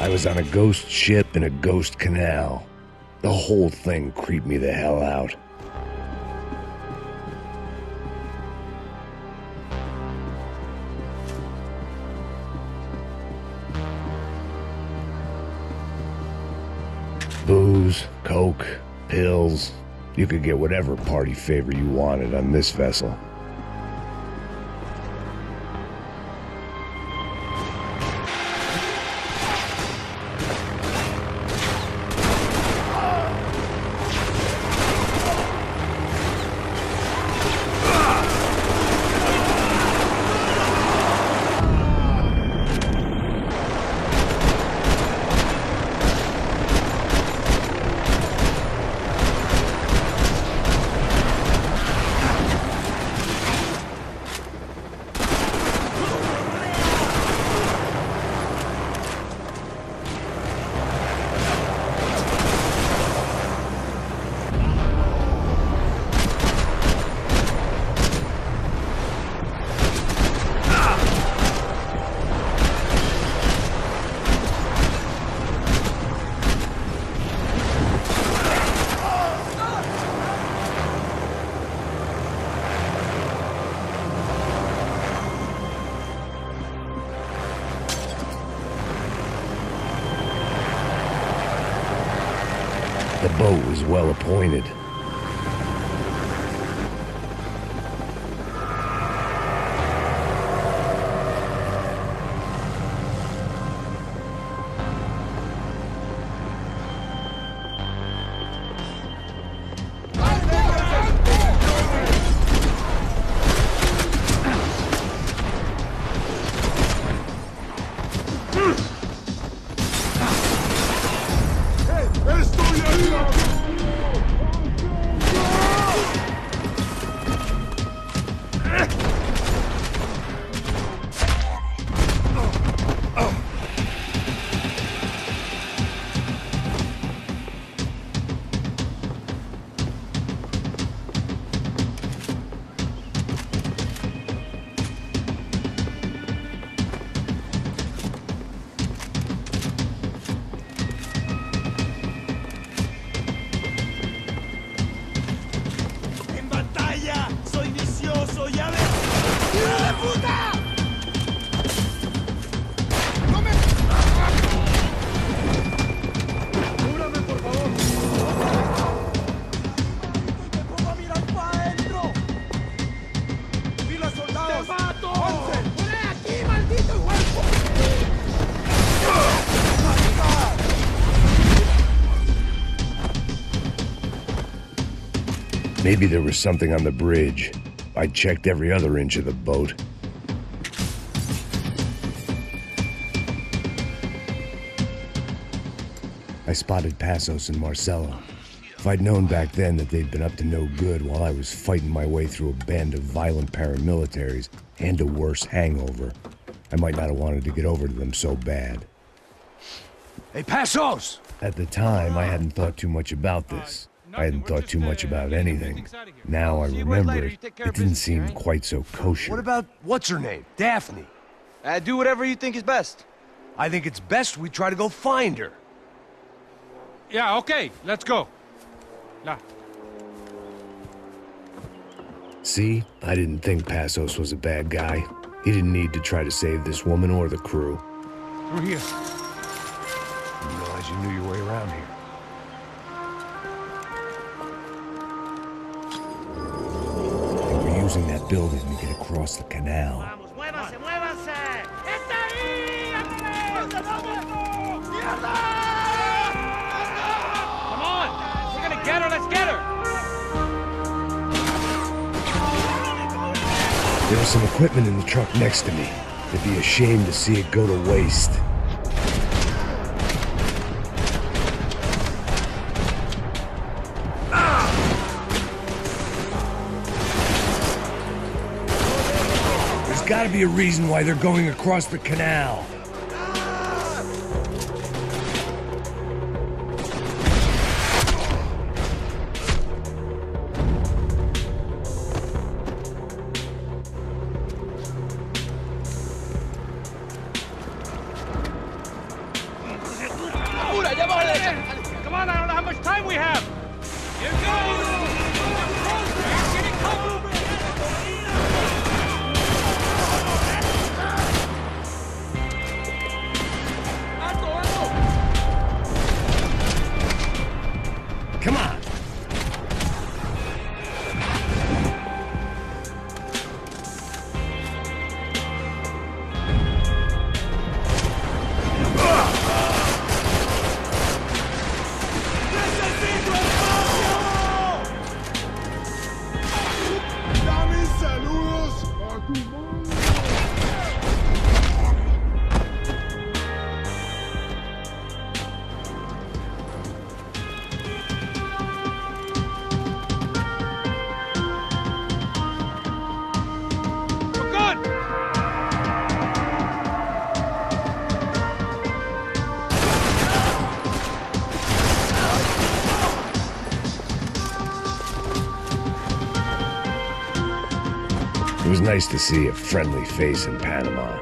I was on a ghost ship in a ghost canal. The whole thing creeped me the hell out. Booze, coke, pills. You could get whatever party favor you wanted on this vessel. The boat was well appointed. Maybe there was something on the bridge. I checked every other inch of the boat. I spotted Passos and Marcelo. If I'd known back then that they'd been up to no good while I was fighting my way through a band of violent paramilitaries and a worse hangover, I might not have wanted to get over to them so bad. Hey, Passos! At the time, I hadn't thought too much about this. I hadn't thought too much about anything. Now I remember it didn't seem quite so kosher. What about, what's her name? Daphne. Do whatever you think is best. I think it's best we try to go find her. Yeah, okay, let's go. La. See, I didn't think Passos was a bad guy. He didn't need to try to save this woman or the crew. Through here. I didn't realize you knew your way around here. They were using that building to get across the canal. Vamos, muévanse, muévanse. ¡Está ahí! Come on! We're gonna get her, let's get her! There was some equipment in the truck next to me. It'd be a shame to see it go to waste. There's gotta be a reason why they're going across the canal. It was nice to see a friendly face in Panama.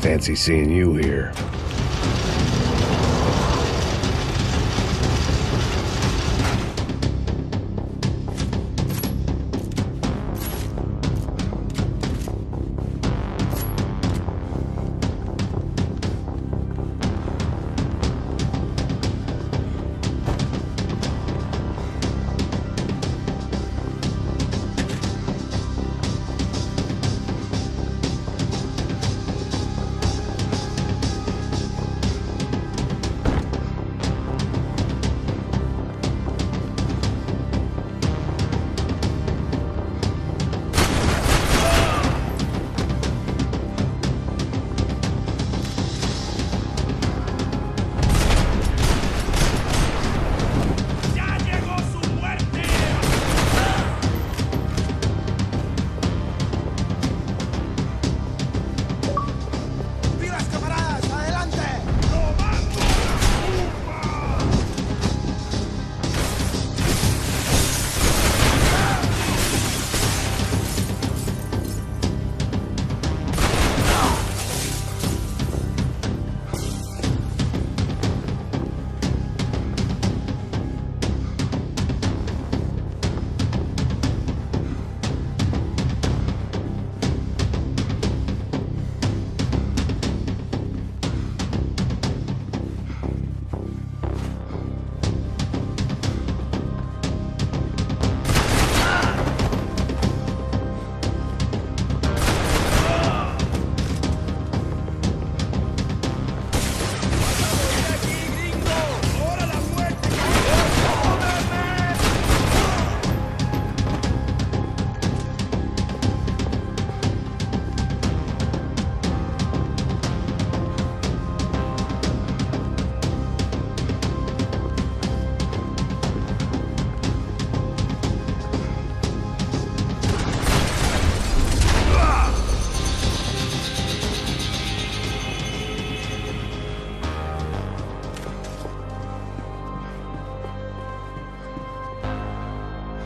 Fancy seeing you here.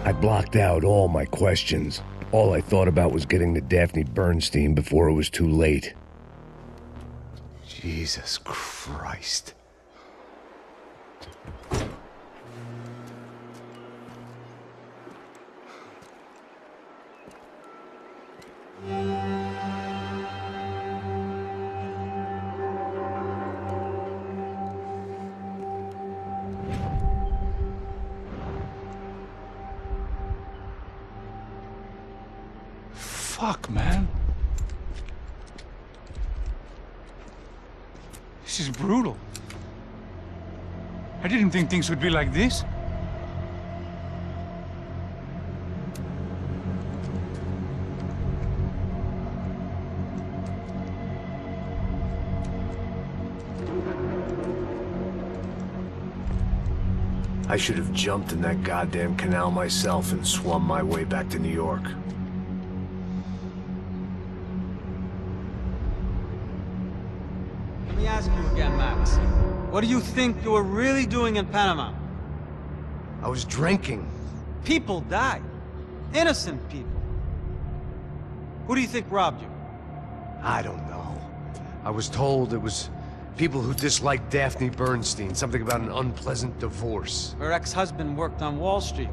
I blocked out all my questions. All I thought about was getting to Daphne Bernstein before it was too late. Jesus Christ. Fuck, man. This is brutal. I didn't think things would be like this. I should have jumped in that goddamn canal myself and swum my way back to New York. Let me ask you again, Max. What do you think you were really doing in Panama? I was drinking. People died. Innocent people. Who do you think robbed you? I don't know. I was told it was people who disliked Daphne Bernstein, something about an unpleasant divorce. Her ex-husband worked on Wall Street.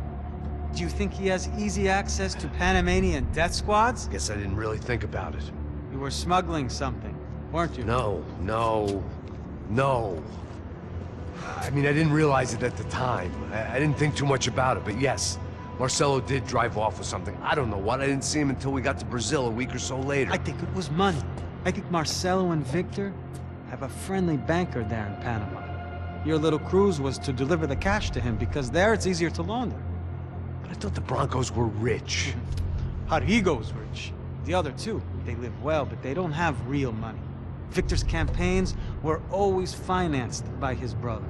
Do you think he has easy access to Panamanian death squads? Guess I didn't really think about it. You were smuggling something, weren't you? No. I mean, I didn't realize it at the time. I didn't think too much about it, but yes, Marcelo did drive off with something. I don't know what. I didn't see him until we got to Brazil a week or so later. I think it was money. I think Marcelo and Victor have a friendly banker there in Panama. Your little cruise was to deliver the cash to him because there it's easier to launder. But I thought the Broncos were rich. Rodrigo's rich. The other two, they live well, but they don't have real money. Victor's campaigns were always financed by his brother.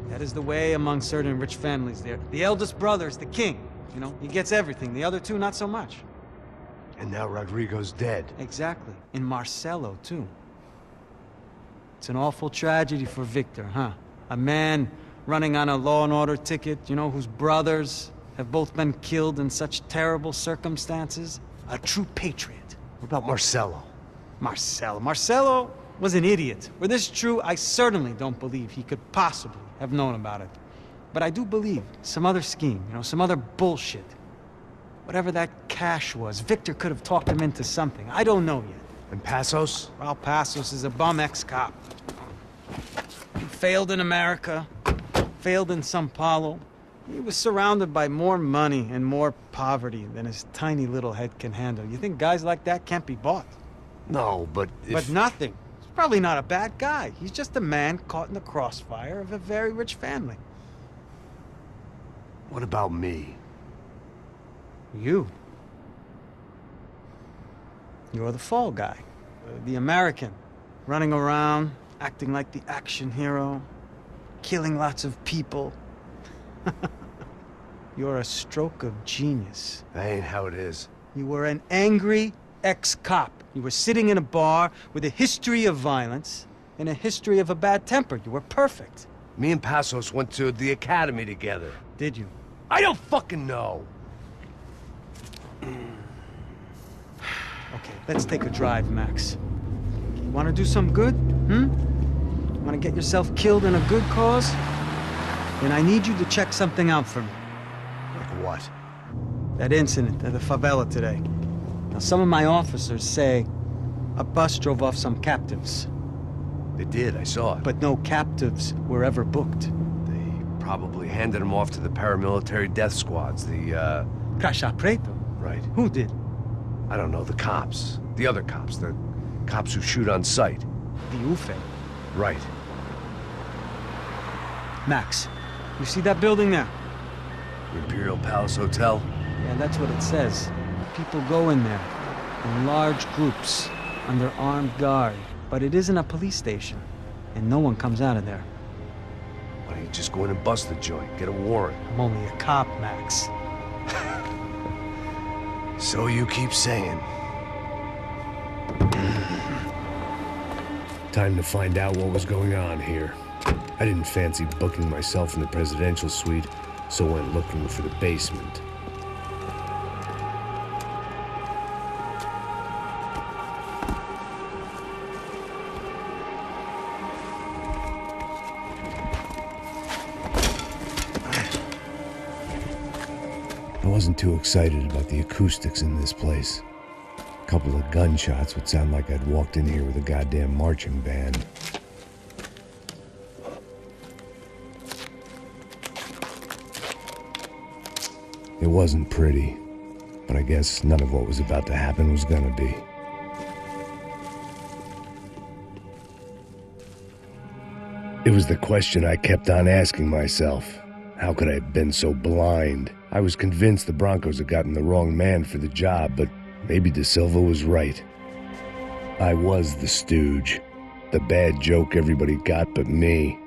That is the way among certain rich families there. The eldest brother is the king. You know, he gets everything. The other two, not so much. And now Rodrigo's dead. Exactly. And Marcelo, too. It's an awful tragedy for Victor, huh? A man running on a law and order ticket, you know, whose brothers have both been killed in such terrible circumstances. A true patriot. What about Marcelo? Marcelo was an idiot. Were this true, I certainly don't believe he could possibly have known about it. But I do believe some other scheme, you know, some other bullshit. Whatever that cash was, Victor could have talked him into something. I don't know yet. And Passos? Well, Passos is a bum ex-cop. He failed in America, failed in São Paulo. He was surrounded by more money and more poverty than his tiny little head can handle. You think guys like that can't be bought? No, but if... But nothing. He's probably not a bad guy. He's just a man caught in the crossfire of a very rich family. What about me? You. You're the fall guy. The American. Running around, acting like the action hero. Killing lots of people. You're a stroke of genius. That ain't how it is. You were an angry ex-cop. You were sitting in a bar with a history of violence and a history of a bad temper. You were perfect. Me and Passos went to the academy together. Did you? I don't fucking know. Okay, let's take a drive, Max. You want to do some good? Want to get yourself killed in a good cause? Then I need you to check something out for me. Like what? That incident at the favela today. Now, some of my officers say a bus drove off some captives. They did, I saw it. But no captives were ever booked. They probably handed them off to the paramilitary death squads, the, Caixa Preto? Right. Who did? I don't know, the cops. The other cops, the cops who shoot on sight. The UFE. Right. Max, you see that building there? The Imperial Palace Hotel? Yeah, that's what it says. People go in there, in large groups, under armed guard. But it isn't a police station, and no one comes out of there. Why don't you just go in and bust the joint, get a warrant? I'm only a cop, Max. So you keep saying. Time to find out what was going on here. I didn't fancy booking myself in the presidential suite, so went looking for the basement. I wasn't too excited about the acoustics in this place. A couple of gunshots would sound like I'd walked in here with a goddamn marching band. It wasn't pretty, but I guess none of what was about to happen was gonna be. It was the question I kept on asking myself. How could I have been so blind? I was convinced the Broncos had gotten the wrong man for the job, but maybe De Silva was right. I was the stooge. The bad joke everybody got but me.